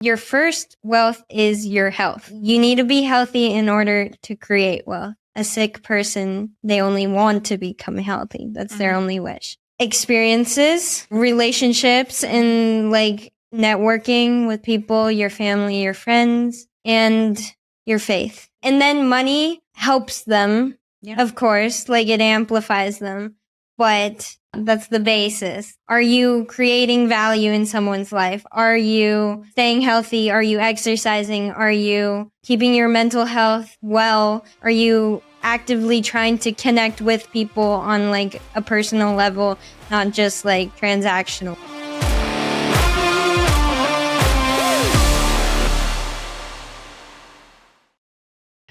Your first wealth is your health. You need to be healthy in order to create wealth. A sick person, they only want to become healthy. That's their only wish. Experiences, relationships, and like networking with people, your family, your friends, and your faith. And then money helps them, of course, like it amplifies them, but that's the basis. Are you creating value in someone's life? Are you staying healthy? Are you exercising? Are you keeping your mental health well? Are you actively trying to connect with people on like a personal level, not just like transactional?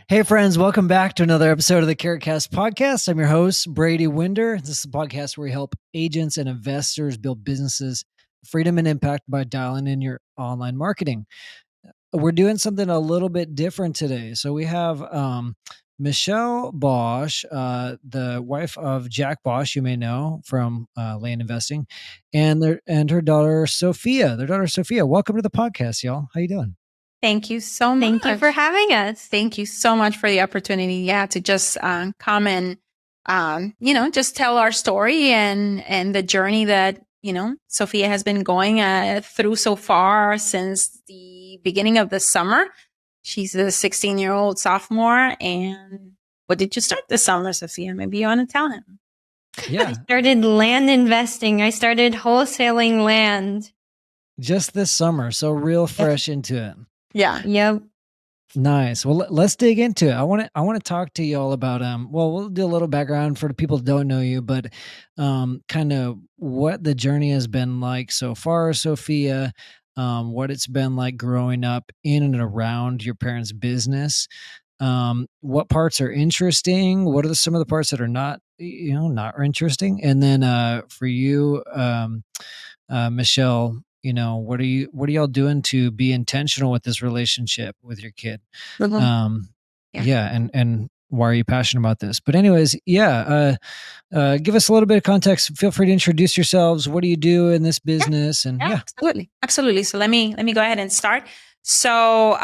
Hey friends, welcome back to another episode of the CarrotCast podcast. I'm your host, Brady Winder. This is a podcast where we help agents and investors build businesses, freedom and impact by dialing in your online marketing. We're doing something a little bit different today. So we have Michelle Bosch, the wife of Jack Bosche, you may know from land investing, and her daughter Sophia. Their daughter Sophia. Welcome to the podcast, y'all. How you doing? Thank you so much. Thank you for having us. Thank you so much for the opportunity. To just come and, just tell our story and the journey that, Sophia has been going through so far since the beginning of the summer. She's a 16-year-old sophomore. And what did you start this summer, Sophia? Maybe you want to tell him. Yeah. I started land investing. I started wholesaling land. Just this summer. So real fresh into it. Yeah. Yep. Nice. Well, let's dig into it. I want to talk to you all about we'll do a little background for the people that don't know you, but kind of what the journey has been like so far, Sophia, what it's been like growing up in and around your parents' business. What parts are interesting? What are some of the parts that are not interesting? And then for you, Michelle, what are y'all doing to be intentional with this relationship with your kid? And why are you passionate about this? But anyways, give us a little bit of context. Feel free to introduce yourselves. What do you do in this business? Absolutely. So let me go ahead and start. So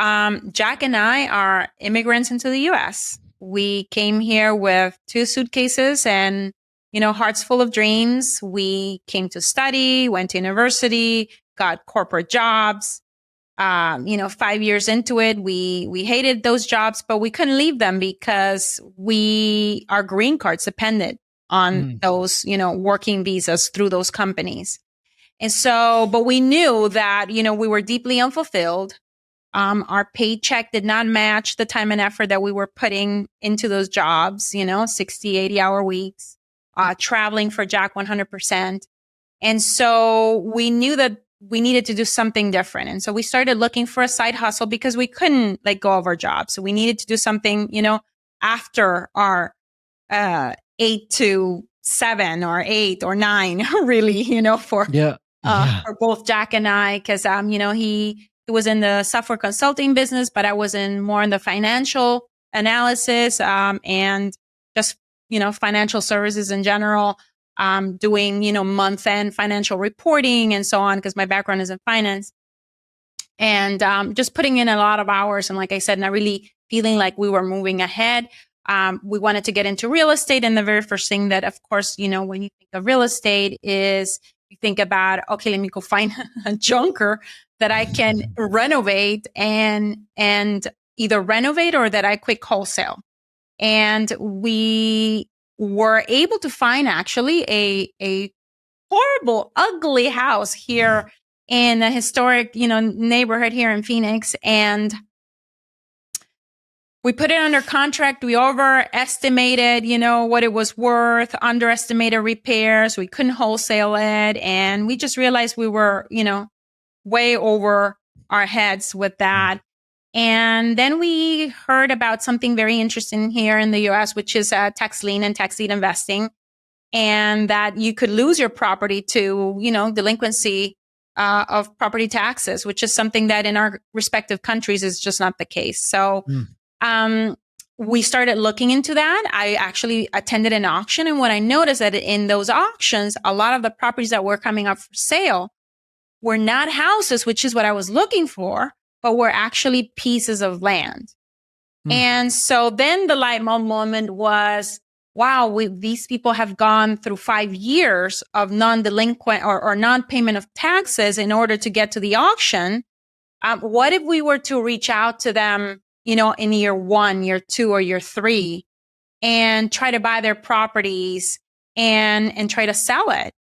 Jack and I are immigrants into the U.S. We came here with 2 suitcases and hearts full of dreams. We came to study, went to university, got corporate jobs. 5 years into it, we hated those jobs, but we couldn't leave them because our green cards depended on those, working visas through those companies. And so, but we knew that, we were deeply unfulfilled. Our paycheck did not match the time and effort that we were putting into those jobs, 60, 80-hour weeks. Traveling for Jack 100%. And so we knew that we needed to do something different. And so we started looking for a side hustle because we couldn't let go of our job. So we needed to do something, after our 8 to 7 or 8 or 9, really, for both Jack and I, because, he was in the software consulting business, but I was more in the financial analysis and just financial services in general, doing, month-end financial reporting and so on, because my background is in finance. And just putting in a lot of hours. And like I said, not really feeling like we were moving ahead. We wanted to get into real estate. And the very first thing that, of course, when you think of real estate is you think about, okay, let me go find a junker that I can renovate and either renovate or that I quick wholesale. And we were able to find actually a horrible, ugly house here in a historic, neighborhood here in Phoenix. And we put it under contract. We overestimated, what it was worth, underestimated repairs. We couldn't wholesale it. And we just realized we were, way over our heads with that. And then we heard about something very interesting here in the US, which is tax lien and tax deed investing, and that you could lose your property to, delinquency of property taxes, which is something that in our respective countries is just not the case. So we started looking into that. I actually attended an auction, and what I noticed that in those auctions, a lot of the properties that were coming up for sale were not houses, which is what I was looking for, but were actually pieces of land. And so then the light bulb moment was, wow, these people have gone through 5 years of non-delinquent or non-payment of taxes in order to get to the auction. What if we were to reach out to them, in year 1, year 2, or year 3 and try to buy their properties and try to sell it,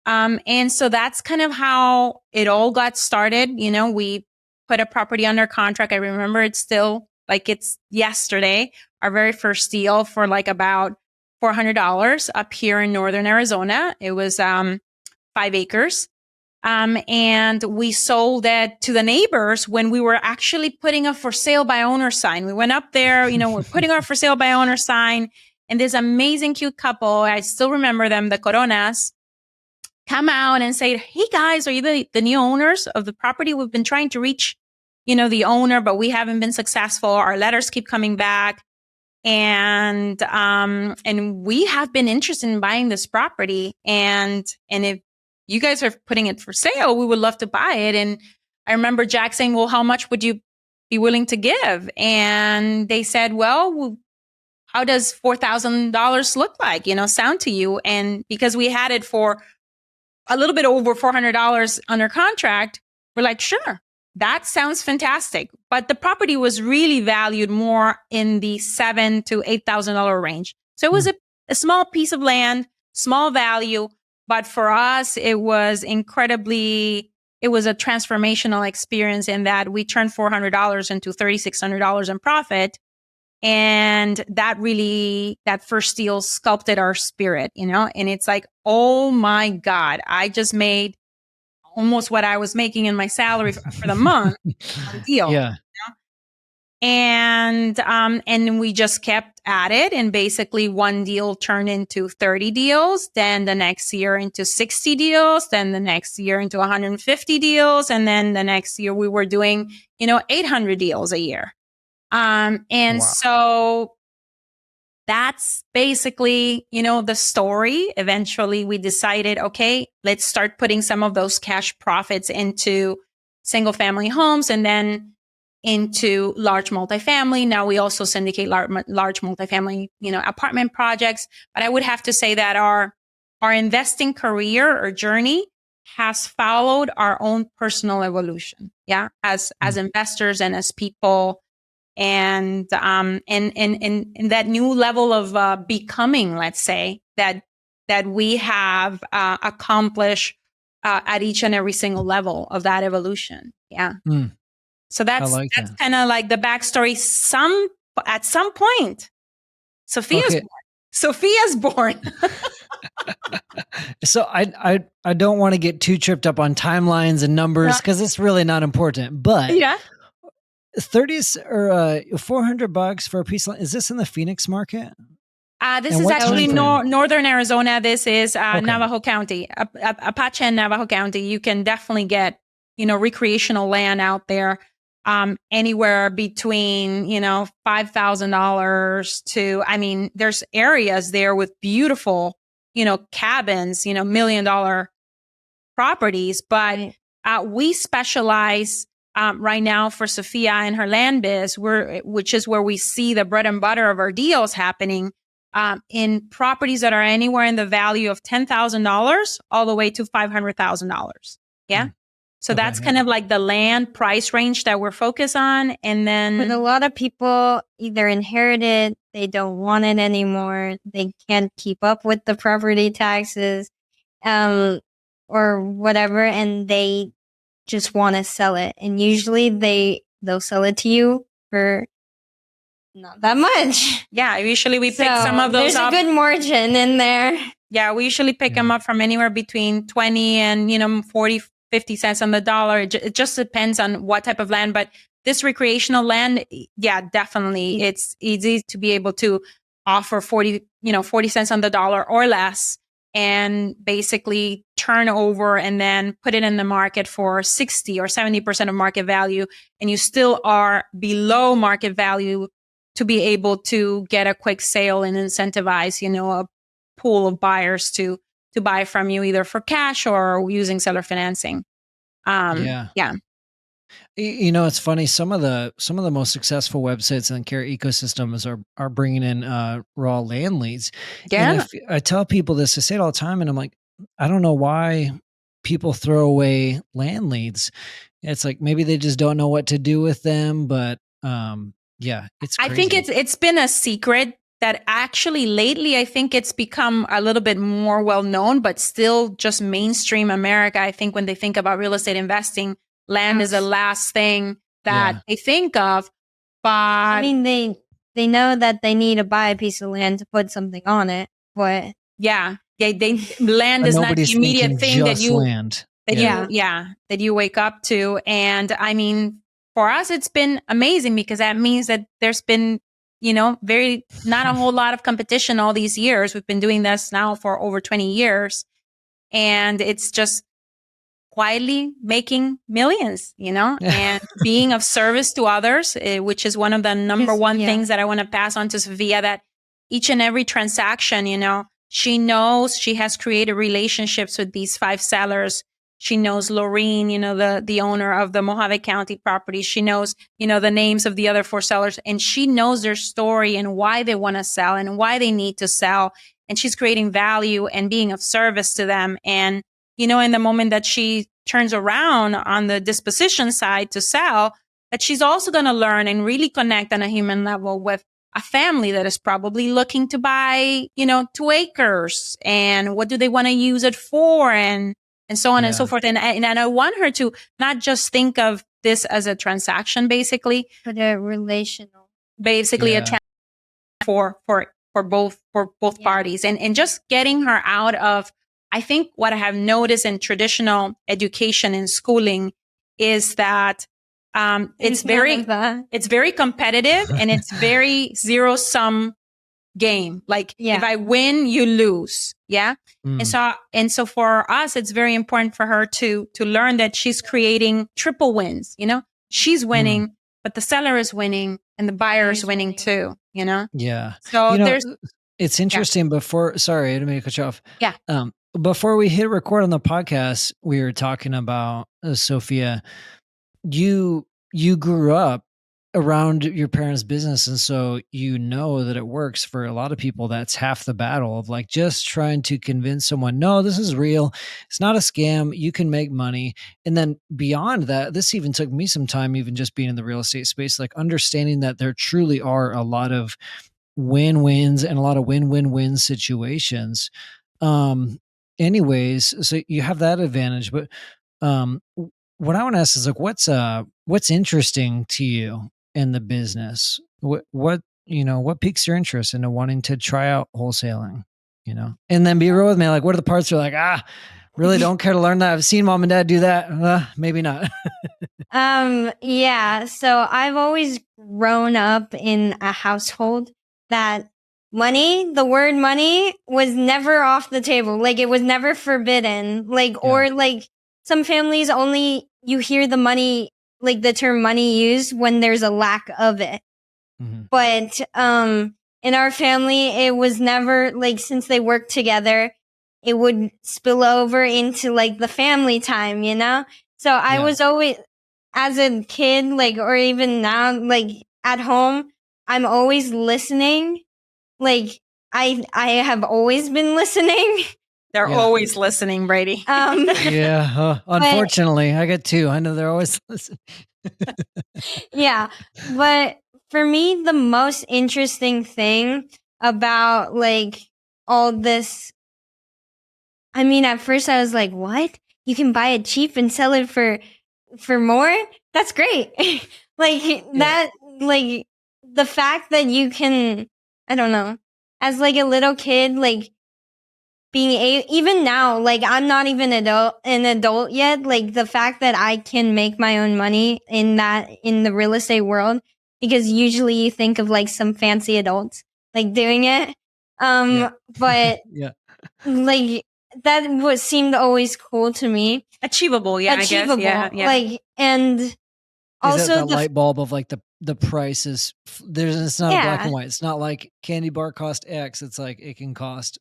And so that's kind of how it all got started. We put a property under contract. I remember it's still like it's yesterday, our very first deal for like about $400 up here in Northern Arizona. It was 5 acres. And we sold it to the neighbors when we were actually putting a for sale by owner sign. We went up there, we're putting our for sale by owner sign. And this amazing, cute couple, I still remember them, the Coronas, come out and say, hey guys, are you the new owners of the property? We've been trying to reach, the owner, but we haven't been successful. Our letters keep coming back. And we have been interested in buying this property. And if you guys are putting it for sale, we would love to buy it. And I remember Jack saying, well, how much would you be willing to give? And they said, well, how does $4,000 look like, sound to you? And because we had it for a little bit over $400 under contract, we're like, sure, that sounds fantastic. But the property was really valued more in the $7,000 to $8,000 range. So it was a small piece of land, small value. But for us, it was a transformational experience in that we turned $400 into $3,600 in profit. And that first deal sculpted our spirit, and it's like, oh my God, I just made almost what I was making in my salary for the month on deal. Yeah. And we just kept at it. And basically one deal turned into 30 deals, then the next year into 60 deals, then the next year into 150 deals. And then the next year we were doing, 800 deals a year. So that's basically, the story. Eventually we decided, okay, let's start putting some of those cash profits into single family homes and then into large multifamily. Now we also syndicate large multifamily, apartment projects. But I would have to say that our investing career or journey has followed our own personal evolution. Yeah. As investors and as people. And that new level of becoming, let's say, that we have accomplished at each and every single level of that evolution. Yeah. So that's kind of like the backstory. At some point, Sophia's born. So I don't want to get too tripped up on timelines and numbers because it's really not important. But yeah. 30s or $400 for a piece of land. Is this in the Phoenix market? This is actually Northern Arizona. This is Navajo County, Apache and Navajo County. You can definitely get, recreational land out there, anywhere between, $5,000 to, there's areas there with beautiful, cabins, $1 million properties, but we specialize right now for Sophia and her land biz, which is where we see the bread and butter of our deals happening, in properties that are anywhere in the value of $10,000 all the way to $500,000. Yeah. So that's kind of like the land price range that we're focused on. And then with a lot of people either inherited, they don't want it anymore. They can't keep up with the property taxes, or whatever. And they just want to sell it. And usually they'll sell it to you for not that much. Yeah. Usually we pick some of those up. There's a good margin in there. Yeah. We usually pick them up from anywhere between 20 and, 40, 50 cents on the dollar. It just depends on what type of land, but this recreational land, yeah, definitely. It's easy to be able to offer 40 cents on the dollar or less and basically turn over and then put it in the market for 60 or 70% of market value. And you still are below market value to be able to get a quick sale and incentivize, a pool of buyers to buy from you either for cash or using seller financing. Yeah. Yeah. You know, it's funny. Some of the most successful websites in the care ecosystems are bringing in raw land leads. And Yeah. if I tell people this, I say it all the time, and I'm like, I don't know why people throw away land leads. It's like maybe they just don't know what to do with them. But yeah, it's I crazy. think it's been a secret that actually lately I think it's become a little bit more well known, but still just mainstream America. I think when they think about real estate investing, land is the last thing that they think of. But I mean, they know that they need to buy a piece of land to put something on it, but yeah, they land But is not the nobody's immediate thinking thing that just you land. that you wake up to. And I mean, for us, it's been amazing because that means that there's been, not a whole lot of competition all these years. We've been doing this now for over 20 years, and it's just quietly making millions, and being of service to others, which is one of the number one things that I want to pass on to Sophia, that each and every transaction, she knows she has created relationships with these 5 sellers. She knows Laureen, the owner of the Mojave County property. She knows, the names of the other 4 sellers, and she knows their story and why they want to sell and why they need to sell. And she's creating value and being of service to them. And, in the moment that she turns around on the disposition side to sell, that she's also going to learn and really connect on a human level with a family that is probably looking to buy, 2 acres, and what do they want to use it for, and so on and so forth. And I want her to not just think of this as a transaction, basically, but a relational, a transaction for both parties, and just getting her out of, I think what I have noticed in traditional education and schooling is that it's very competitive and it's very zero-sum game. Like if I win, you lose. Yeah. And so for us, it's very important for her to learn that she's creating triple wins. She's winning, but the seller is winning and the buyer is winning too. Yeah. So it's interesting. Sorry, I didn't mean to cut you off. Yeah. Before we hit record on the podcast, we were talking about Sophia. You grew up around your parents' business, and so that it works for a lot of people. That's half the battle of like just trying to convince someone, no, this is real. It's not a scam. You can make money. And then beyond that, this even took me some time, even just being in the real estate space, like understanding that there truly are a lot of win-wins and a lot of win-win-win situations. Anyways, so you have that advantage, but what I want to ask is like, what's interesting to you in the business? What piques your interest into wanting to try out wholesaling, and then be real with me. Like, what are the parts you're like, really don't care to learn that? I've seen mom and dad do that. Maybe not. Yeah. So I've always grown up in a household that the word money was never off the table. Like it was never forbidden. Or some families only, you hear the money, like the term money used when there's a lack of it. Mm-hmm. But, in our family, it was never since they worked together, it would spill over into the family time, So I was always, as a kid, or even now, at home, I'm always listening. I have always been listening. They're always listening, Brady. Unfortunately, I get 2. I know they're always listening. Yeah. But for me, the most interesting thing about all this, I mean, at first I was like, what? You can buy it cheap and sell it for more? That's great. The fact that you can, I don't know, as a little kid, even now, I'm not even an adult yet. The fact that I can make my own money in the real estate world, because usually you think of some fancy adults doing it. But that seemed always cool to me. Achievable. Yeah. Achievable. I guess. Yeah. And also that light bulb of the price is it's not black and white. It's not like candy bar cost X. It's like it can cost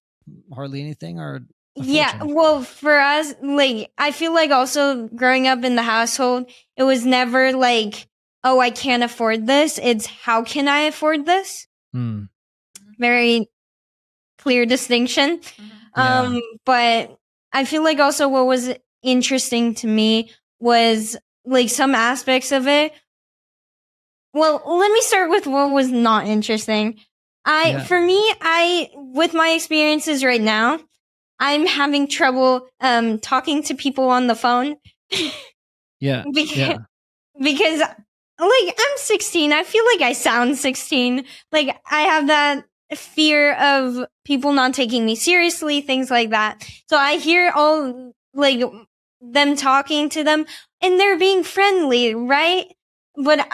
hardly anything, or Yeah, well, for us, like, I feel like also growing up in the household, it was never like, oh, I can't afford this. It's how can I afford this? Very clear distinction. Yeah. But I feel like also what was interesting to me was like some aspects of it. Well, let me start with what was not interesting. For me, with my experiences right now, I'm having trouble talking to people on the phone. Yeah. Because like I'm 16. I feel like I sound 16. Like I have that fear of people not taking me seriously, things like that. So I hear all like them talking to them and they're being friendly, right? But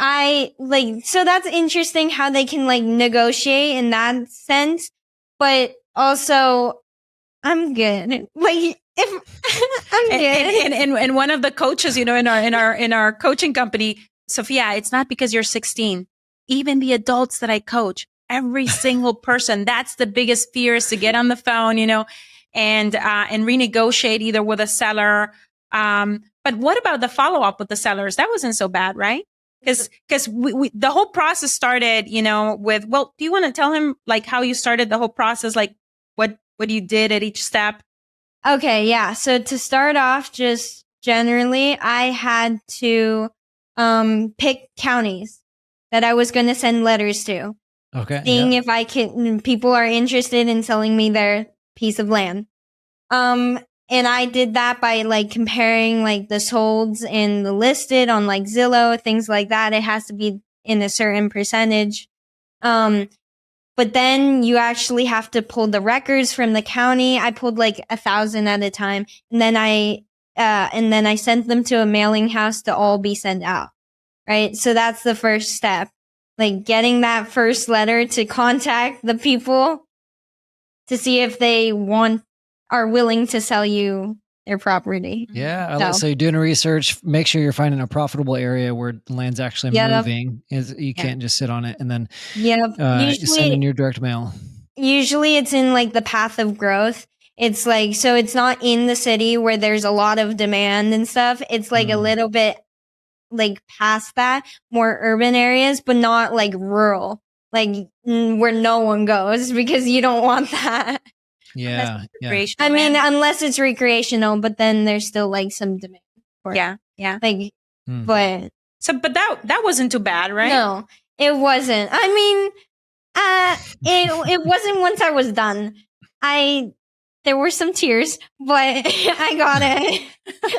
so that's interesting how they can like negotiate in that sense. But also I'm good. Like if I'm good. And one of the coaches, in our coaching company, Sophia, it's not because you're 16. Even the adults that I coach, every single person, that's the biggest fear, is to get on the phone, and renegotiate either with a seller. But what about the follow up with the sellers? That wasn't so bad, right? Because the whole process started, with, well, do you want to tell him like how you started the whole process? Like what you did at each step? Okay, yeah. So to start off, just generally, I had to pick counties that I was going to send letters to. Okay. Seeing if people are interested in selling me their piece of land. And I did that by like comparing like the solds and the listed on like Zillow, things like that. It has to be in a certain percentage. But then you actually have to pull the records from the county. I pulled like 1,000 at a time. And then I sent them to a mailing house to all be sent out. Right. So that's the first step. Like getting that first letter to contact the people to see if they are willing to sell you their property. Yeah. So you're doing research, make sure you're finding a profitable area where the land's actually moving. You can't just sit on it and then send in your direct mail. Usually it's in like the path of growth. It's like, so it's not in the city where there's a lot of demand and stuff. It's like a little bit like past that, more urban areas, but not like rural, like where no one goes, because you don't want that. Yeah. I mean, unless it's recreational, but then there's still like some demand for it. Yeah. Like, but that wasn't too bad, right? No, it wasn't. I mean, it wasn't once I was done. There were some tears, but I got it.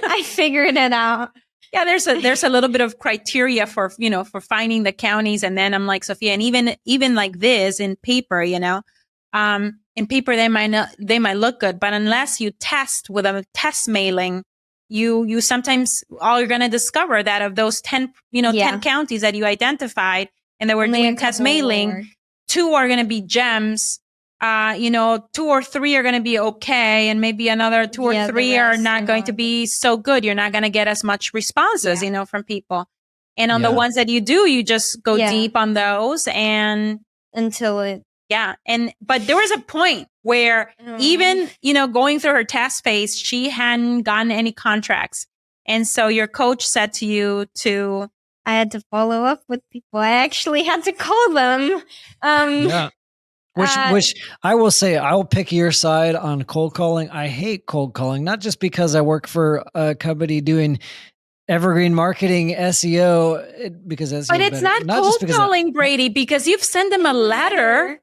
I figured it out. Yeah, there's a little bit of criteria for finding the counties, and then I'm like, Sophia, and even like this in paper, in paper they might look good, but unless you test with a test mailing, you sometimes all you're gonna discover that of those 10 10 counties that you identified and that were doing test mailing, 2 are gonna be gems. 2 or 3 are going to be okay. And maybe another 2 or 3 are not going to be so good. You're not going to get as much responses, from people. And on the ones that you do, you just go deep on those and until it. Yeah. But there was a point where even, going through her test phase, she hadn't gotten any contracts. And so your coach said to you I had to follow up with people. I actually had to call them. Which I will say, I will pick your side on cold calling. I hate cold calling, not just because I work for a company doing evergreen marketing SEO, because SEO but it's better. not cold calling, Brady, because you've sent them a letter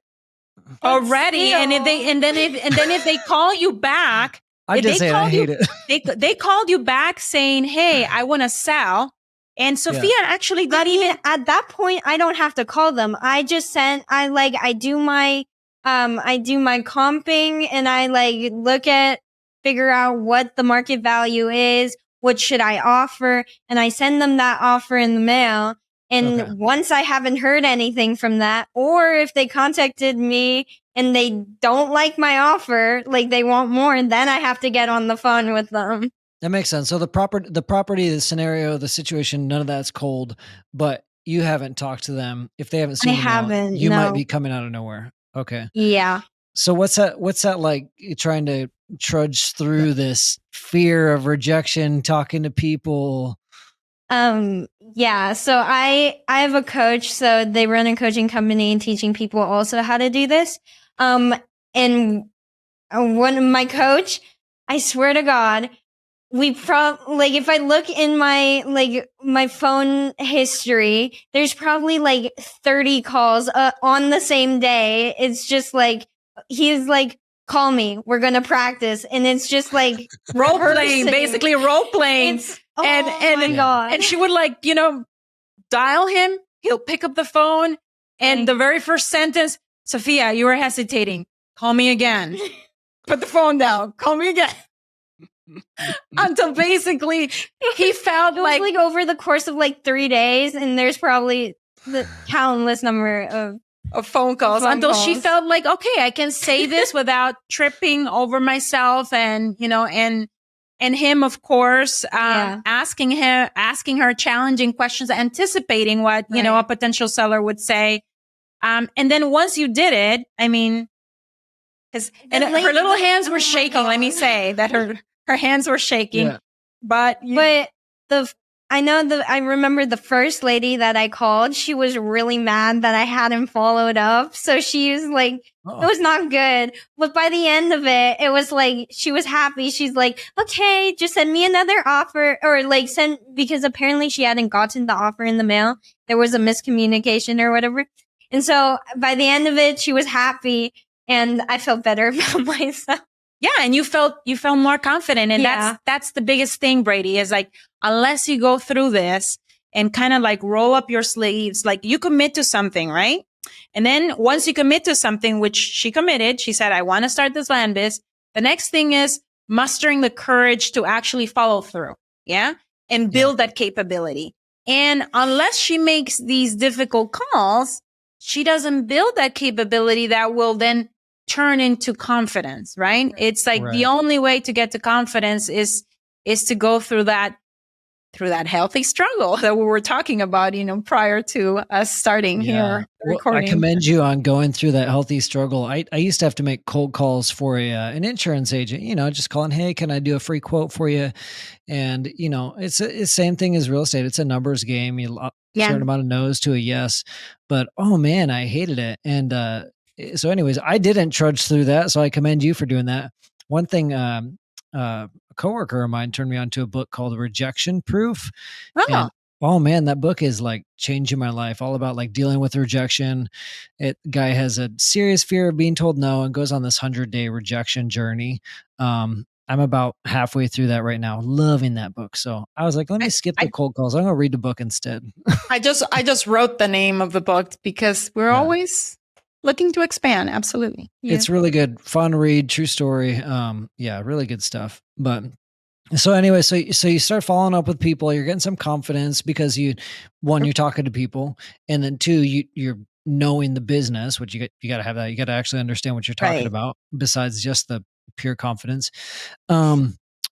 already, and if they call you back, I just say I hate it. They called you back saying, "Hey, I want to sell." And Sophia actually got even at that point, I don't have to call them. I just I do my comping, and I figure out what the market value is, what should I offer, and I send them that offer in the mail. And once I haven't heard anything from that, or if they contacted me and they don't like my offer, like they want more, then I have to get on the phone with them. That makes sense. So the property, the scenario, the situation, none of that's cold, but you haven't talked to them. If they haven't seen you might be coming out of nowhere. Okay. Yeah. So what's that like, trying to trudge through this fear of rejection, talking to people? Yeah, so I have a coach, so they run a coaching company and teaching people also how to do this. And one of my coach, I swear to God, like if I look in my phone history, there's probably like 30 calls on the same day. It's just like he's like, call me, we're gonna practice, and it's just like Role playing, rehearsing. basically role playing. It's my God. And she would like, dial him. He'll pick up the phone, and the very first sentence, Sophia, you were hesitating. Call me again. Put the phone down. Call me again. Until basically he felt it was like over the course of like 3 days, and there's probably the countless number of phone calls until she felt like, okay, I can say this without tripping over myself, and him, of course, asking her challenging questions, anticipating what a potential seller would say, and then once you did it, I mean, her little hands were shaking. Let me say that her hands were shaking, but I remember the first lady that I called, she was really mad that I hadn't followed up. So she was like, it was not good. But by the end of it, it was like, she was happy. She's like, okay, just send me another offer, or like because apparently she hadn't gotten the offer in the mail. There was a miscommunication or whatever. And so by the end of it, she was happy, and I felt better about myself. Yeah, and you felt more confident, and that's the biggest thing, Brady, is like, unless you go through this and kind of like roll up your sleeves, like you commit to something, right? And then once you commit to something, which she committed, she said, I want to start this land biz. The next thing is mustering the courage to actually follow through, and build that capability. And unless she makes these difficult calls, she doesn't build that capability that will then turn into confidence, right? It's like the only way to get to confidence is to go through that healthy struggle that we were talking about, prior to us starting here recording. I commend you on going through that healthy struggle. I used to have to make cold calls for an insurance agent, just calling, hey, can I do a free quote for you? And, it's the same thing as real estate. It's a numbers game. You certain amount of no's to a yes, but oh man, I hated it. And, so anyways, I didn't trudge through that. So I commend you for doing that. One thing, a coworker of mine turned me on to a book called Rejection Proof. And, oh man, that book is like changing my life, all about like dealing with rejection. Guy has a serious fear of being told no and goes on this 100-day rejection journey. I'm about halfway through that right now, loving that book. So I was like, let me skip the cold calls. I'm going to read the book instead. I just wrote the name of the book because we're always looking to expand. Absolutely. Yeah. It's really good. Fun read, true story. Really good stuff. But so anyway, so you start following up with people, you're getting some confidence because you're talking to people, and then two, you're knowing the business, which you got to have that. You got to actually understand what you're talking about besides just the pure confidence.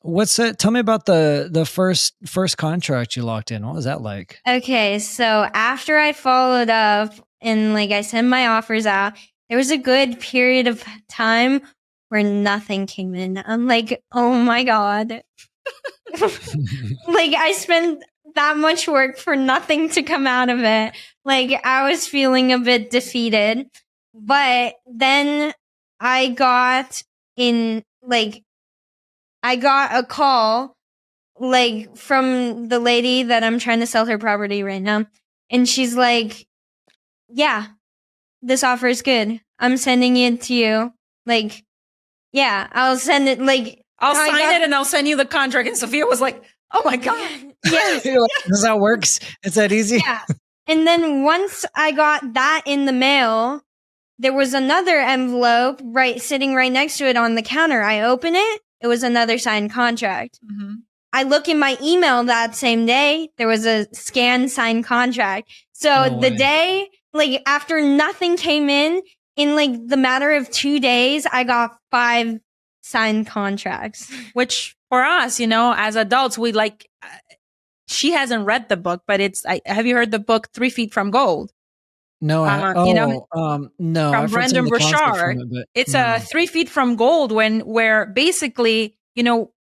What's that? Tell me about the first contract you locked in. What was that like? Okay. So after I followed up, and like I sent my offers out, there was a good period of time where nothing came in. I'm like, oh my God. Like I spent that much work for nothing to come out of it. Like I was feeling a bit defeated. But then I got a call like from the lady that I'm trying to sell her property right now. And she's like, yeah, this offer is good. I'm sending it to you. Like, yeah, I'll send it. Like, I'll sign it and I'll send you the contract. And Sophia was like, oh my God. Yes. That's how it works. It's that easy. Yeah. And then once I got that in the mail, there was another envelope sitting right next to it on the counter. I open it. It was another signed contract. Mm-hmm. I look in my email that same day. There was a scanned signed contract. So the day, like after nothing came in like the matter of 2 days, I got 5 signed contracts. Which for us, as adults, we like, she hasn't read the book, but have you heard the book 3 Feet from Gold? No, no, from I've heard some Brendan of the concepts from Burchard. it, but It's no. 3 feet from gold where basically,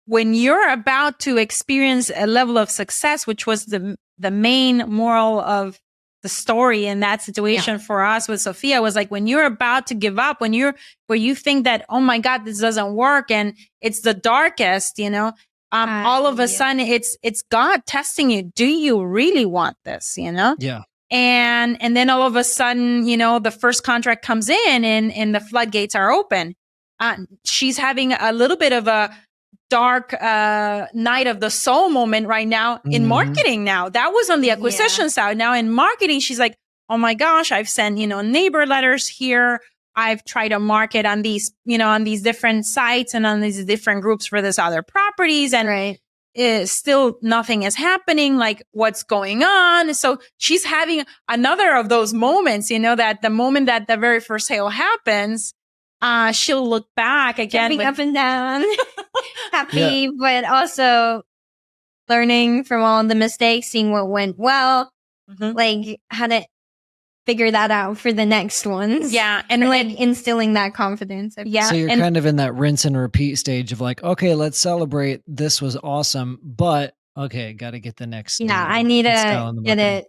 when you're about to experience a level of success, which was the main moral of the story in that situation for us with Sophia, was like, when you're about to give up, where you think that, oh my God, this doesn't work. And it's the darkest, all of a sudden it's God testing you. Do you really want this? Yeah. And then all of a sudden, the first contract comes in and the floodgates are open. She's having a little bit of a dark night of the soul moment right now in marketing. Now that was on the acquisition side. Now in marketing, she's like, oh my gosh, I've sent, neighbor letters here. I've tried to market on these, on these different sites and on these different groups for this other properties. And still nothing is happening. Like, what's going on? So she's having another of those moments, that the moment that the very first sale happens, she'll look back again, jumping up and down, happy, but also learning from all the mistakes, seeing what went well, like how to figure that out for the next ones. Yeah. And like instilling that confidence. So you're kind of in that rinse and repeat stage of like, okay, let's celebrate. This was awesome, but okay, got to get the next. I need to get it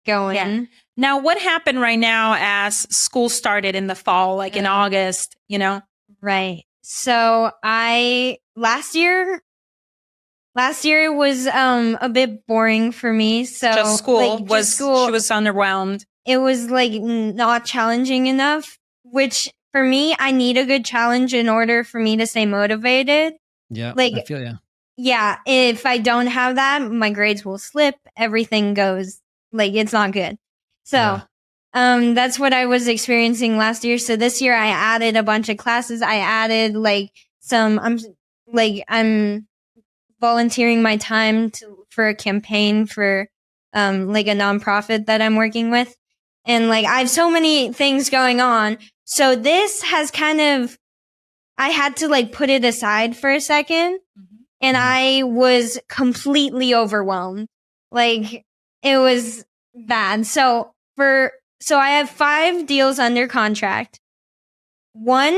going. Yeah. Now, what happened right now as school started in the fall, like in August, Right. So last year it was a bit boring for me. So just school she was underwhelmed. It was like not challenging enough, which for me, I need a good challenge in order for me to stay motivated. Yeah. Like, I feel you. Yeah. If I don't have that, my grades will slip. Everything goes like, it's not good. So, that's what I was experiencing last year. So this year I added a bunch of classes. I added like I'm volunteering my time for a campaign for, like a nonprofit that I'm working with. And like, I have so many things going on. So this has I had to like put it aside for a second, and I was completely overwhelmed. Like, it was bad. So I have 5 deals under contract. 1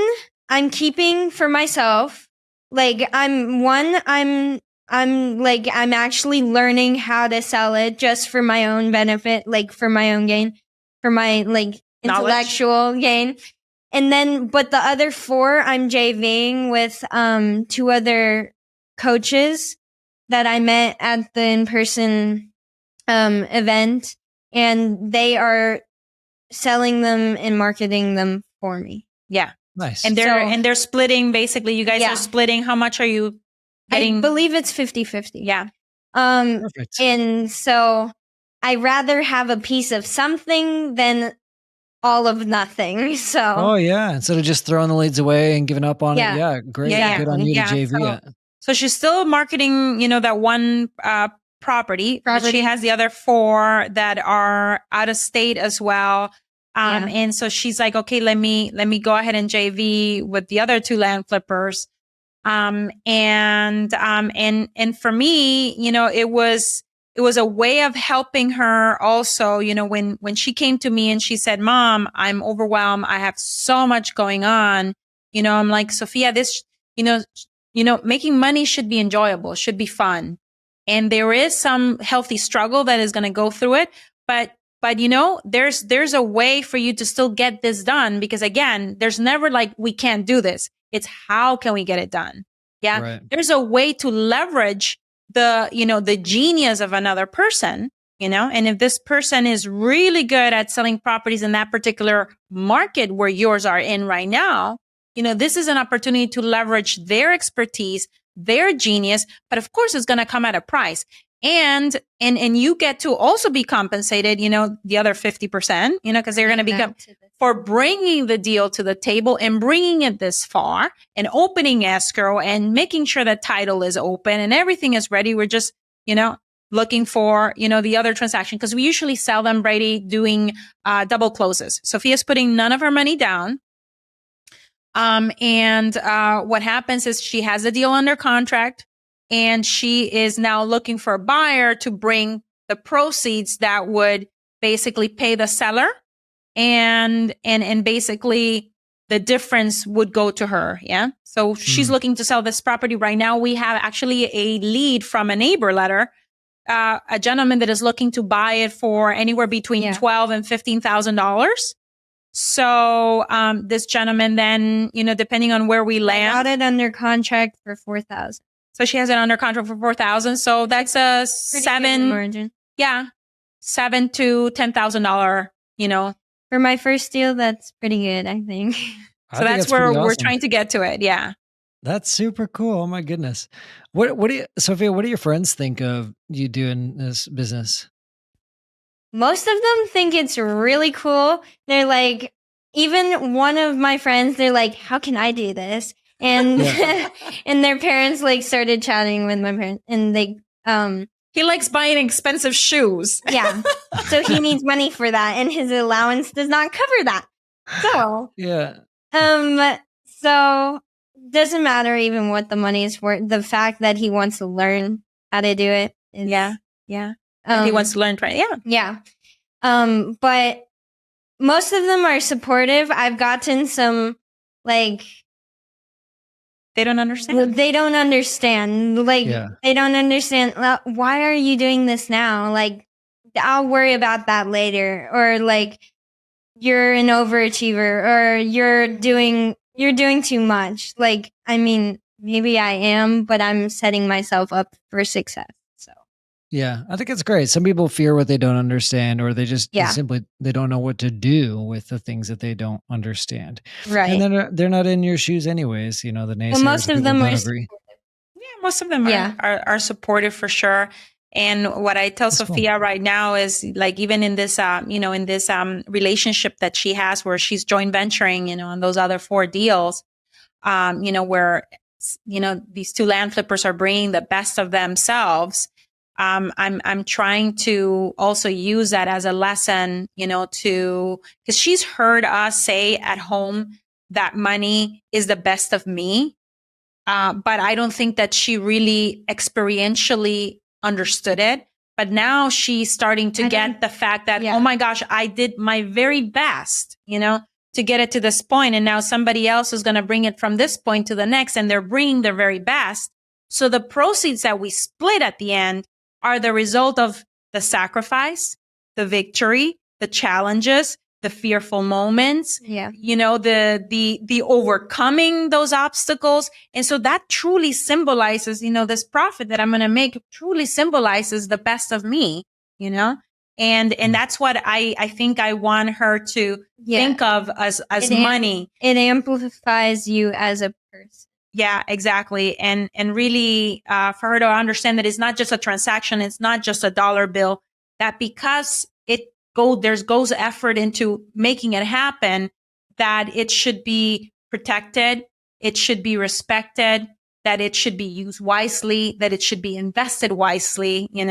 I'm keeping for myself. Like, I'm actually learning how to sell it just for my own benefit, like for my own gain, for my like intellectual gain. And then, but the other 4 I'm JVing with 2 other coaches that I met at the in-person event, and they are selling them and marketing them for me. Yeah. Nice. And they're splitting, basically. You guys are splitting. How much are you getting? I believe it's 50-50. Yeah. Perfect. And so I rather have a piece of something than all of nothing. So. Oh yeah. Instead of just throwing the leads away and giving up on it. Yeah. Great. Yeah. Good on you to JV it. So she's still marketing, that one property. But she has the other 4 that are out of state as well. And so she's like, okay, let me go ahead and JV with the other 2 land flippers. And for me, it was a way of helping her also, when she came to me and she said, Mom, I'm overwhelmed. I have so much going on. I'm like, Sophia, this, making money should be enjoyable, should be fun. And there is some healthy struggle that is going to go through it. But there's a way for you to still get this done, because again, there's never like, we can't do this. It's how can we get it done? Yeah. Right. There's a way to leverage the genius of another person, and if this person is really good at selling properties in that particular market where yours are in right now, this is an opportunity to leverage their expertise, their genius, but of course it's going to come at a price. And you get to also be compensated, the other 50%, because they're going to become for bringing the deal to the table and bringing it this far and opening escrow and making sure that title is open and everything is ready. We're just, looking for, the other transaction, because we usually sell them, Brady, doing double closes. Sophia's putting none of her money down. What happens is she has a deal under contract, and she is now looking for a buyer to bring the proceeds that would basically pay the seller and basically the difference would go to her. Yeah. So she's looking to sell this property right now. We have actually a lead from a neighbor letter, a gentleman that is looking to buy it for anywhere between $12,000 and $15,000. So this gentleman then, depending on where we land, got it under contract for $4,000. So she has it under contract for $4,000. So that's a margin. Yeah, $7,000 to $10,000. For my first deal, that's pretty good, I think. So that's where we're trying to get to it. Yeah. That's super cool. Oh my goodness. What do you, Sophia, what do your friends think of you doing this business? Most of them think it's really cool. They're like, even one of my friends, they're like, how can I do this? And and their parents like started chatting with my parents, and they he likes buying expensive shoes. Yeah. So he needs money for that, and his allowance does not cover that. So so doesn't matter even what the money is for. The fact that he wants to learn how to do it is, he wants to learn, right? Yeah. But most of them are supportive. I've gotten some like they don't understand. They don't understand. Like they don't understand. Why are you doing this now? Like I'll worry about that later. Or like you're an overachiever, or you're doing too much. Like, I mean, maybe I am, but I'm setting myself up for success. So yeah, I think it's great. Some people fear what they don't understand, or they just they don't know what to do with the things that they don't understand. Right. And then they're not in your shoes anyways. The naysayers. Well, most of them are agree. Yeah, most of them are supportive for sure. And what I tell Sophia right now is like, even in this, in this relationship that she has where she's joint venturing, on those other 4 deals, where, these 2 land flippers are bringing the best of themselves. I'm trying to also use that as a lesson, because she's heard us say at home that money is the best of me. But I don't think that she really experientially understood it. But now she's starting to get the fact that, oh my gosh, I did my very best, to get it to this point. And now somebody else is going to bring it from this point to the next, and they're bringing their very best. So the proceeds that we split at the end are the result of the sacrifice, the victory, the challenges, the fearful moments, the overcoming those obstacles. And so that truly symbolizes, this profit that I'm going to make truly symbolizes the best of me, and that's what I think I want her to think of as money. It amplifies you as a person. Yeah, exactly. And really, for her to understand that it's not just a transaction. It's not just a dollar bill, that because there's goes effort into making it happen, that it should be protected. It should be respected, that it should be used wisely, that it should be invested wisely, in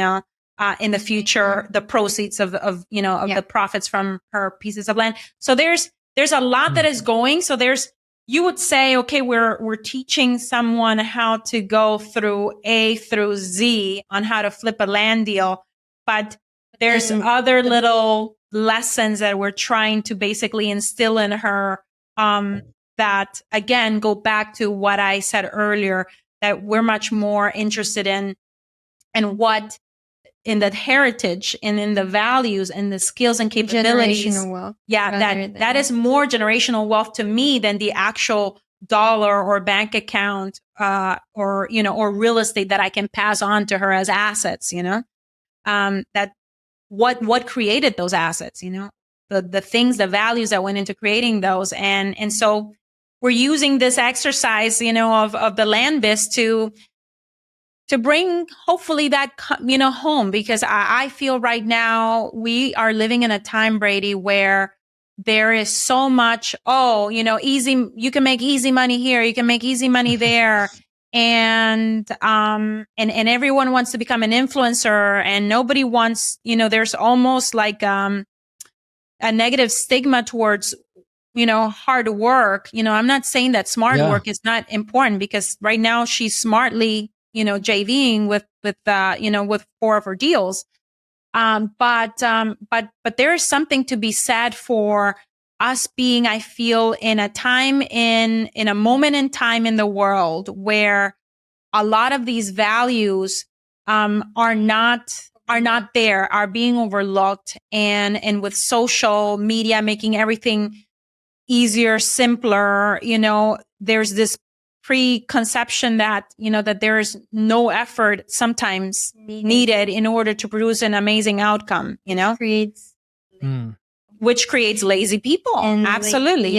the future, the proceeds of the profits from her pieces of land. So there's a lot that is going. So you would say, okay, we're teaching someone how to go through A through Z on how to flip a land deal, but there's other little lessons that we're trying to basically instill in her, that again, go back to what I said earlier, that we're much more interested in that heritage and in the values and the skills and capabilities. Generational wealth. Yeah, that is more generational wealth to me than the actual dollar or bank account, or real estate that I can pass on to her as assets, that what created those assets, the things, the values that went into creating those. And so we're using this exercise, of the land biz to bring hopefully that, home, because I feel right now we are living in a time, Brady, where there is so much, easy, you can make easy money here, you can make easy money there. And everyone wants to become an influencer, and nobody wants, there's almost like, a negative stigma towards, hard work. I'm not saying that smart work is not important, because right now she's smartly, JVing with 4 of her deals. But there is something to be said for us being, I feel, in a moment in time in the world where a lot of these values are not there, are being overlooked, and with social media making everything easier, simpler, there's this preconception that that there's no effort sometimes needed in order to produce an amazing outcome, Creates which creates lazy people. and Absolutely.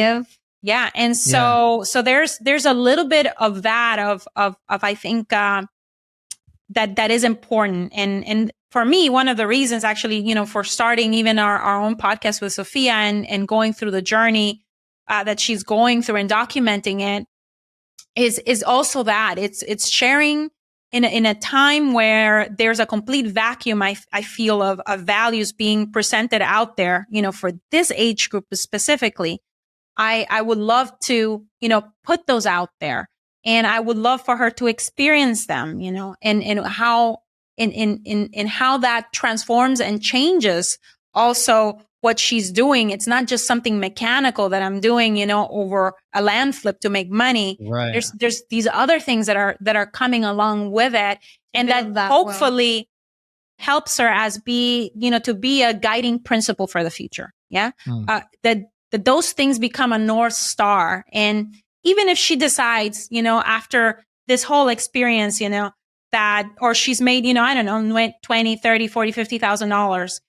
Yeah. And so there's a little bit of that of I think that is important. And for me, one of the reasons actually, for starting even our own podcast with Sophia and going through the journey that she's going through and documenting it is also that it's sharing in a time where there's a complete vacuum, I feel, of values being presented out there, for this age group specifically. I would love to, put those out there, and I would love for her to experience them, and how in how that transforms and changes also what she's doing. It's not just something mechanical that I'm doing, over a land flip to make money. Right. There's these other things that are coming along with it, and that hopefully helps her to be a guiding principle for the future. Yeah. That those things become a North Star. And even if she decides, after this whole experience, that, or she's made, I don't know, 20, 30, 40, $50,000.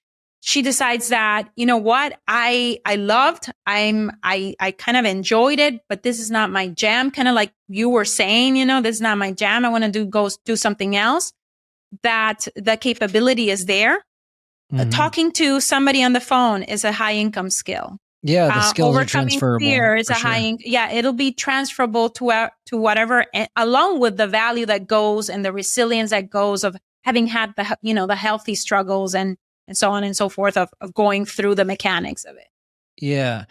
She decides that, what I loved, I kind of enjoyed it, but this is not my jam. Kind of like you were saying, this is not my jam. I want to go do something else. That the capability is there. Talking to somebody on the phone is a high income skill. Yeah, the skills are transferable. Fear is it'll be transferable to whatever, along with the value that goes and the resilience that goes of having had the healthy struggles and so on and so forth of going through the mechanics of it. Yeah.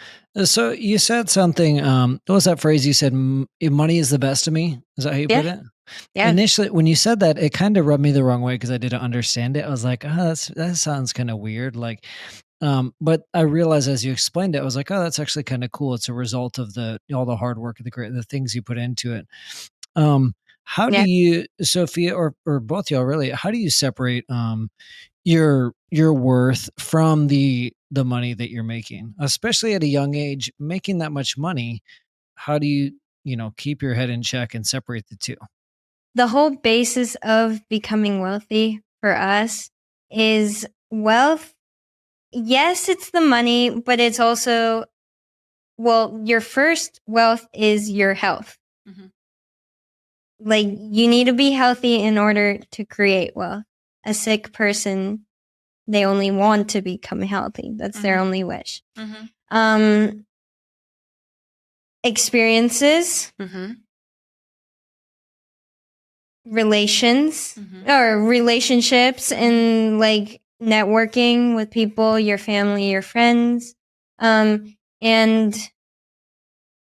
So you said something, what was that phrase you said? Money is the best of me. Is that how you put it? Yeah. Initially, when you said that, it kind of rubbed me the wrong way because I didn't understand it. I was like, oh, that sounds kind of weird. Like, but I realized as you explained it, I was like, oh, that's actually kind of cool. It's a result of all the hard work, the things you put into it. How do you, Sophia, or both y'all really, how do you separate your worth from the money that you're making, especially at a young age, making that much money? How do you, keep your head in check and separate the two? The whole basis of becoming wealthy for us is wealth. Yes, it's the money, but it's also, your first wealth is your health. Like, you need to be healthy in order to create wealth. A sick person, they only want to become healthy. That's their only wish. Experiences, relationships, and like networking with people, your family, your friends, and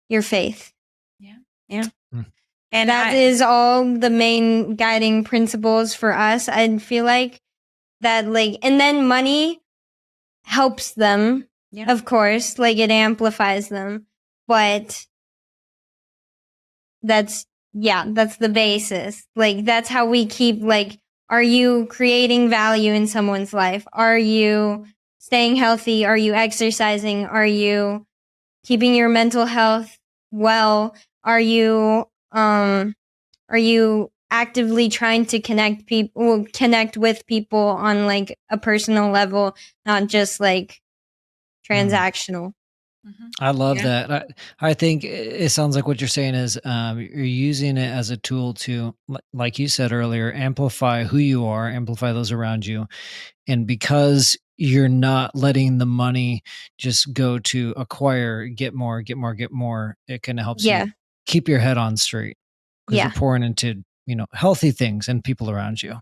your faith. And that is all the main guiding principles for us. I feel like that, and then money helps them, of course, it amplifies them, but that's the basis. That's how we keep, are you creating value in someone's life? Are you staying healthy? Are you exercising? Are you keeping your mental health well? Are you actively trying to connect with people on a personal level, not just transactional? I love that. I think it sounds like what you're saying is you're using it as a tool to, like you said earlier, amplify who you are, amplify those around you. And because you're not letting the money just go to acquire, get more, it kind of helps you keep your head on straight. Because you're pouring into, healthy things and people around you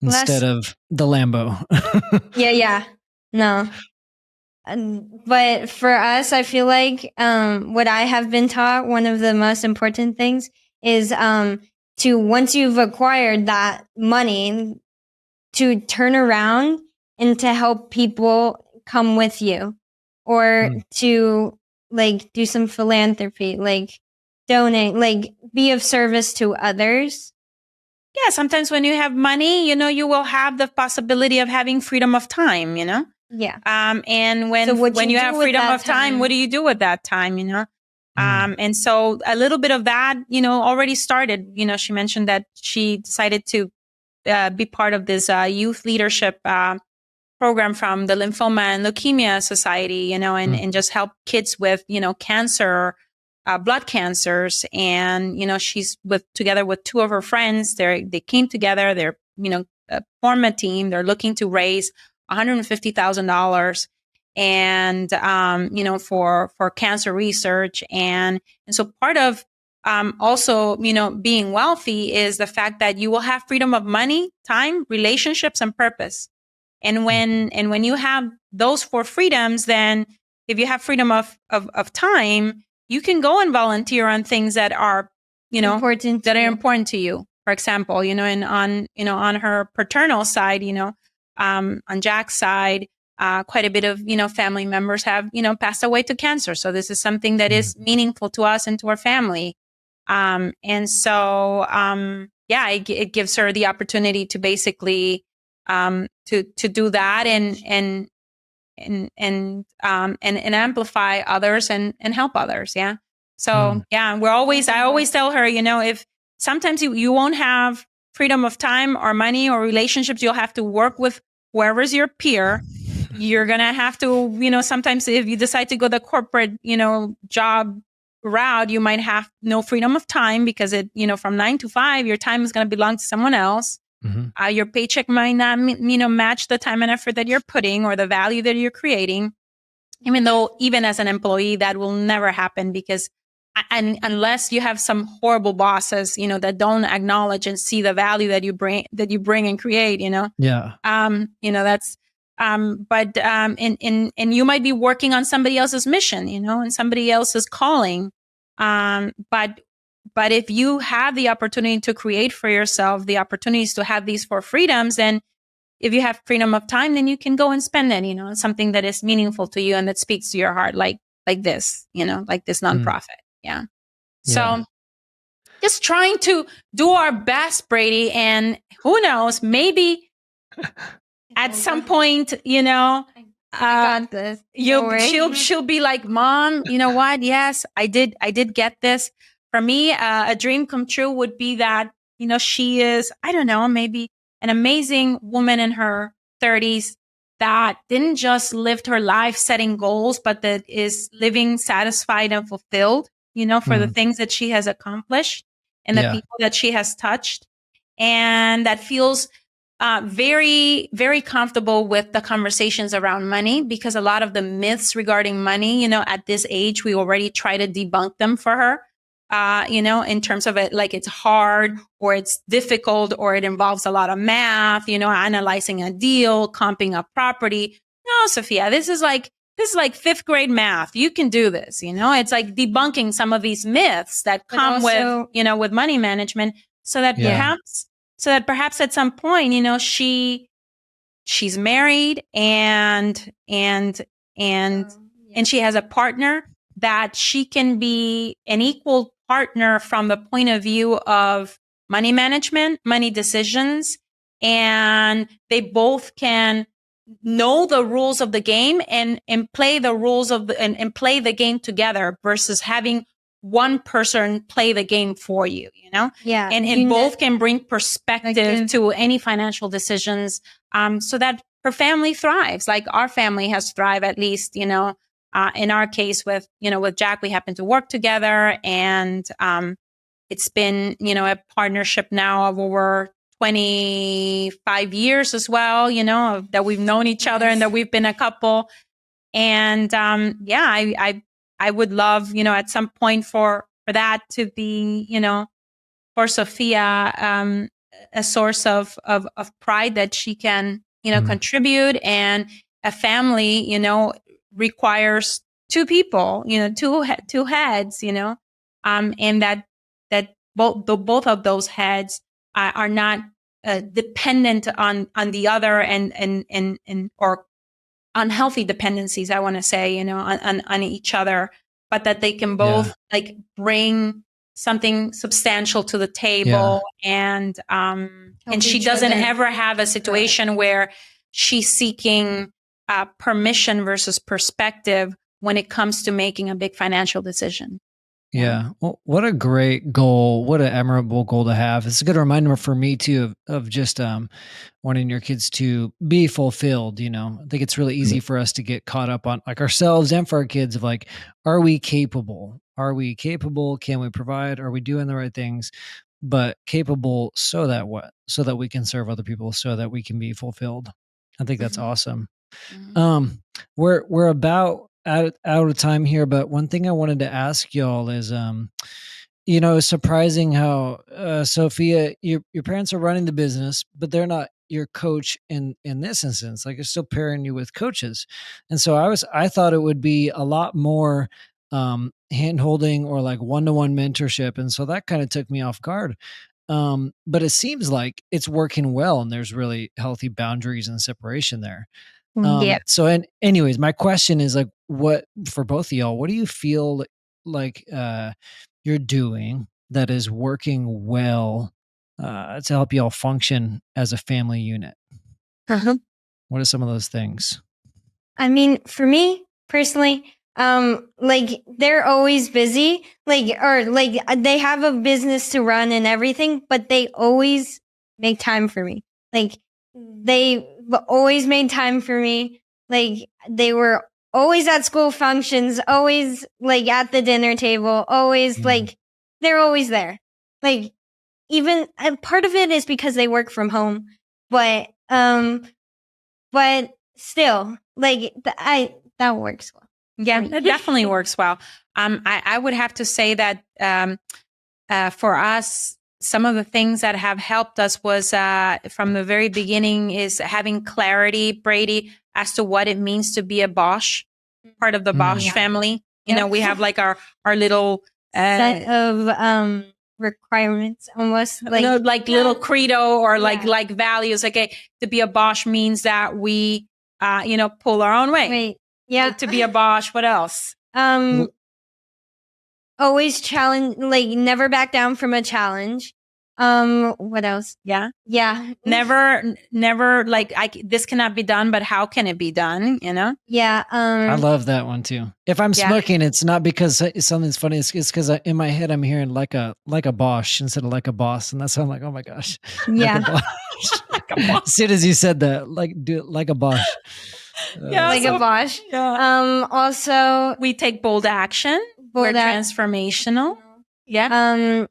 instead of the Lambo. No. But for us, I feel like what I have been taught, one of the most important things is to, once you've acquired that money, to turn around and to help people come with you, or to like do some philanthropy, like donate, like be of service to others. Yeah, sometimes when you have money, you will have the possibility of having freedom of time, Yeah. And when So what when you you do have with freedom that of time, time? what do you do with that time, And so a little bit of that, already started. She mentioned that she decided to be part of this youth leadership program from the Lymphoma and Leukemia Society, and just help kids with, cancer, blood cancers. And, she's together with two of her friends. They came together. They're, form a team. They're looking to raise $150,000 and, for cancer research. And so part of, also, being wealthy is the fact that you will have freedom of money, time, relationships, and purpose. And when you have those four freedoms, then if you have freedom of time, you can go and volunteer on things that are, Important to that are you. important to you. For example, and on her paternal side, on Jack's side, quite a bit of, family members have, passed away to cancer. So this is something that is meaningful to us and to our family. And so, it gives her the opportunity to basically, to do that and amplify others and help others. Yeah. So I always tell her, if sometimes you won't have freedom of time or money or relationships, you'll have to work with whoever's your peer. You're going to have to, sometimes if you decide to go the corporate, job route, you might have no freedom of time because from 9 to 5, your time is going to belong to someone else. Your paycheck might not, match the time and effort that you're putting or the value that you're creating. Even as an employee, that will never happen because, and unless you have some horrible bosses, that don't acknowledge and see the value that you bring and create, Yeah. That's, and you might be working on somebody else's mission, and somebody else's calling. But if you have the opportunity to create for yourself, the opportunities to have these four freedoms, then if you have freedom of time, then you can go and spend it, something that is meaningful to you and that speaks to your heart, like this, like this nonprofit. Yeah. So just trying to do our best, Brady. And who knows, maybe at some point, I got this. she'll be like, Mom, you know what? Yes, I did get this. For me, a dream come true would be that, she is, I don't know, maybe an amazing woman in her 30s that didn't just live her life setting goals, but that is living satisfied and fulfilled, for the things that she has accomplished and the people that she has touched. And that feels very, very comfortable with the conversations around money, because a lot of the myths regarding money, at this age, we already try to debunk them for her, in terms of it, like it's hard or it's difficult or it involves a lot of math, analyzing a deal, comping a property. No, Sophia, this is like fifth grade math. You can do this, it's like debunking some of these myths that come with, with money management, so that perhaps at some point, she's married and she has a partner that she can be an equal partner from the point of view of money management, money decisions, and they both can know the rules of the game and play the rules of and play the game together versus having one person play the game for you, Yeah. And both can bring perspective to any financial decisions, so that her family thrives. Like our family has thrived, at least, in our case with Jack, we happen to work together, and it's been, a partnership now of over 25 years as well, that we've known each other and that we've been a couple. And I would love, at some point for that to be, for Sophia, a source of pride that she can, contribute. And a family, requires two people, two heads, and that both of those heads are not dependent on the other and or unhealthy dependencies, I want to say, on each other, but that they can both like bring something substantial to the table, and she doesn't ever have a situation where she's seeking permission versus perspective when it comes to making a big financial decision. Yeah. Well, what a great goal. What an admirable goal to have. It's a good reminder for me too of just wanting your kids to be fulfilled. I think it's really easy for us to get caught up on like ourselves and for our kids of like, are we capable? Are we capable? Can we provide? Are we doing the right things? But capable so that what? So that we can serve other people, so that we can be fulfilled. I think that's awesome. We're about out of time here, but one thing I wanted to ask y'all is, it's surprising how Sophia, your parents are running the business, but they're not your coach in this instance. Like, they're still pairing you with coaches, and so I thought it would be a lot more hand holding or like one-to-one mentorship, and so that kind of took me off guard. But it seems like it's working well, and there's really healthy boundaries and separation there. So, and anyways, my question is like, what for both of y'all, what do you feel like you're doing that is working well to help y'all function as a family unit? What are some of those things? I mean, for me personally, like they're always busy, or they have a business to run and everything, but they always make time for me. Like, they always made time for me. Like, they were always at school functions, always like at the dinner table, always like they're always there. Like, even part of it is because they work from home, but still, like that works well. Yeah, it definitely works well. I would have to say that for us, some of the things that have helped us was from the very beginning is having clarity, Brady, as to what it means to be a Bosch, part of the Bosch family. We have like our little set of requirements, almost like little credo or like values. Okay, to be a Bosch means that we pull our own way. Wait, yeah. To be a Bosch, what else? Always challenge, like never back down from a challenge. What else? Yeah. Never like this cannot be done, but how can it be done? Yeah. I love that one too. If I'm smirking, it's not because something's funny. It's because in my head I'm hearing like a Bosch instead of like a boss, and that's why I'm like, oh my gosh. Yeah. Like a Bosch. As soon as you said that, do it like a Bosch. A Bosch. Yeah. Also, we take bold action. We're transformational. Yeah.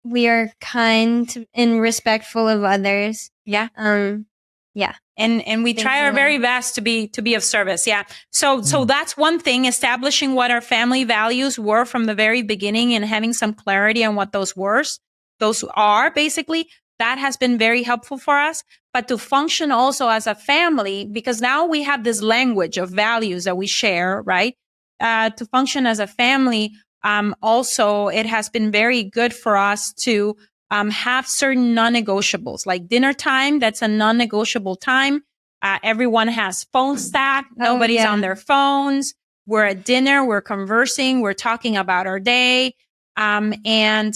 We are kind and respectful of others. Yeah. Yeah. And we try our very best to be of service. Yeah. So that's one thing, establishing what our family values were from the very beginning and having some clarity on what those are basically. That has been very helpful for us. But to function also as a family, because now we have this language of values that we share, right? To function as a family, also, it has been very good for us to have certain non-negotiables, like dinner time. That's a non-negotiable time. Everyone has phone stack. Nobody's on their phones. We're at dinner. We're conversing. We're talking about our day, and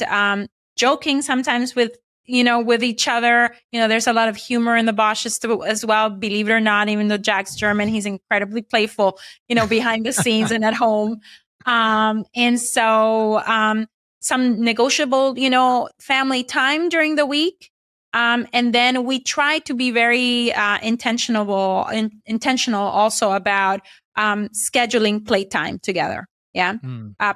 joking sometimes with each other. There's a lot of humor in the Bosches as well. Believe it or not, even though Jack's German, he's incredibly playful, behind the scenes and at home. And so, some negotiable, family time during the week. And then we try to be very, intentional also about, scheduling playtime together. Yeah.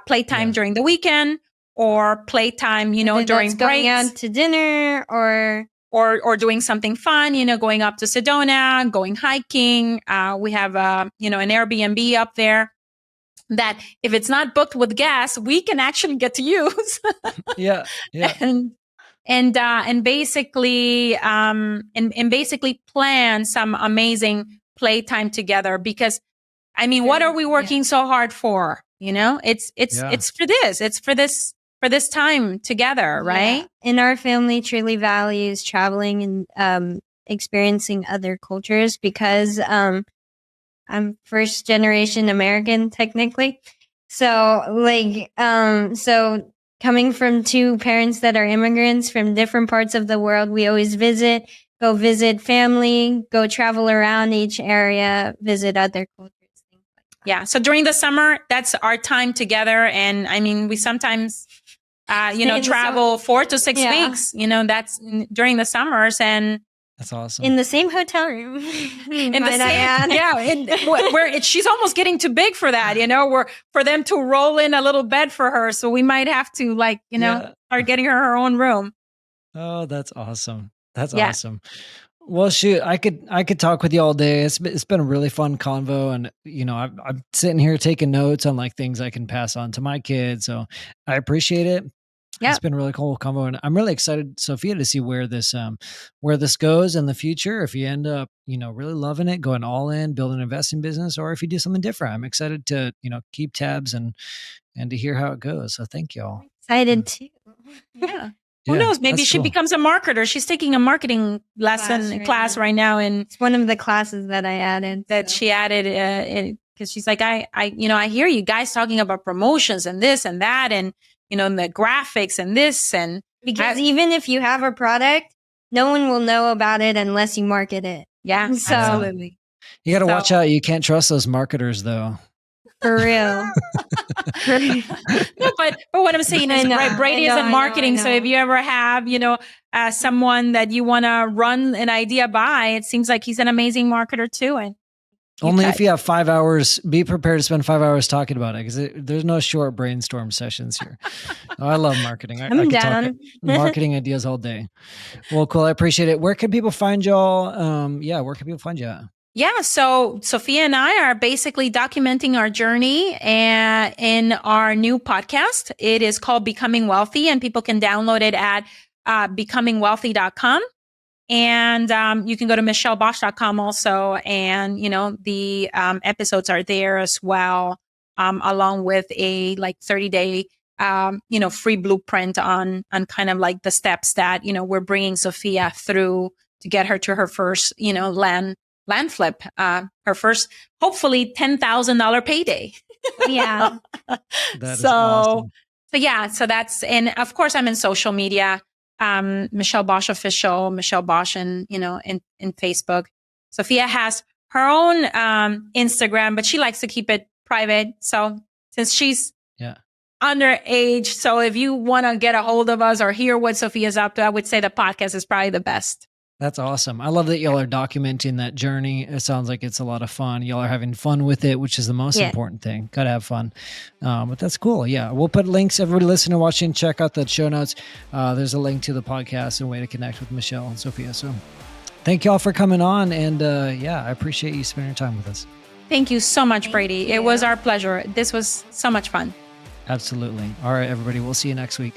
Playtime during the weekend, or playtime, during breaks. Going out to dinner or doing something fun, going up to Sedona, going hiking. We have, an Airbnb up there that if it's not booked with gas, we can actually get to use. Yeah. And basically, basically plan some amazing playtime together, because what are we working so hard for? It's for this. It's for this for this time together, right? Yeah. And our family truly values traveling and experiencing other cultures because I'm first generation American technically. So so coming from two parents that are immigrants from different parts of the world, we always go visit family, go travel around each area, visit other cultures. Things like that. Yeah. So during the summer, that's our time together. And I mean, we sometimes, travel 4 to 6 weeks, that's during the summers. And That's awesome. In the same hotel room. She's almost getting too big for that, for them to roll in a little bed for her. So we might have to start getting her own room. Oh, that's awesome. That's awesome. Well, shoot, I could talk with you all day. It's been a really fun convo, and I'm sitting here taking notes on like things I can pass on to my kids. So I appreciate it. Yeah, it's been a really cool convo, and I'm really excited, Sophia, to see where this goes in the future. If you end up, really loving it, going all in, build an investing business, or if you do something different. I'm excited to, keep tabs and to hear how it goes. So thank y'all. Excited too. Yeah. Who knows? Maybe she becomes a marketer. She's taking a marketing class right now, and it's one of the classes that I added. She added because she's like, I hear you guys talking about promotions and this and that, and and the graphics and this and because even if you have a product, no one will know about it unless you market it. Yeah, so absolutely. You got to watch out. You can't trust those marketers, though. For real. No, but what I'm saying is, right, Brady is in marketing. So if you ever have, someone that you want to run an idea by, it seems like he's an amazing marketer too. And only if you have 5 hours, be prepared to spend 5 hours talking about it because there's no short brainstorm sessions here. Oh, I love marketing. I could talk marketing ideas all day. Well, cool. I appreciate it. Where can people find y'all? Where can people find you at? Yeah, so Sophia and I are basically documenting our journey in our new podcast. It is called Becoming Wealthy, and people can download it at becomingwealthy.com. And you can go to michellebosch.com also. And, the episodes are there as well, along with a 30-day, free blueprint on kind of like the steps that, we're bringing Sophia through to get her to her first, land flip, her first, hopefully $10,000 payday. Yeah. That is awesome. So that's, and of course I'm in social media. Michelle Bosch Official, Michelle Bosch, and in Facebook. Sophia has her own Instagram, but she likes to keep it private. So since she's underage, so if you want to get a hold of us or hear what Sophia's up to, I would say the podcast is probably the best. That's awesome. I love that y'all are documenting that journey. It sounds like it's a lot of fun. Y'all are having fun with it, which is the most important thing. Got to have fun. But that's cool. Yeah. We'll put links. Everybody listening, watching, check out the show notes. There's a link to the podcast and a way to connect with Michelle and Sophia. So thank y'all for coming on. And I appreciate you spending your time with us. Thank you so much, Brady. It was our pleasure. This was so much fun. Absolutely. All right, everybody. We'll see you next week.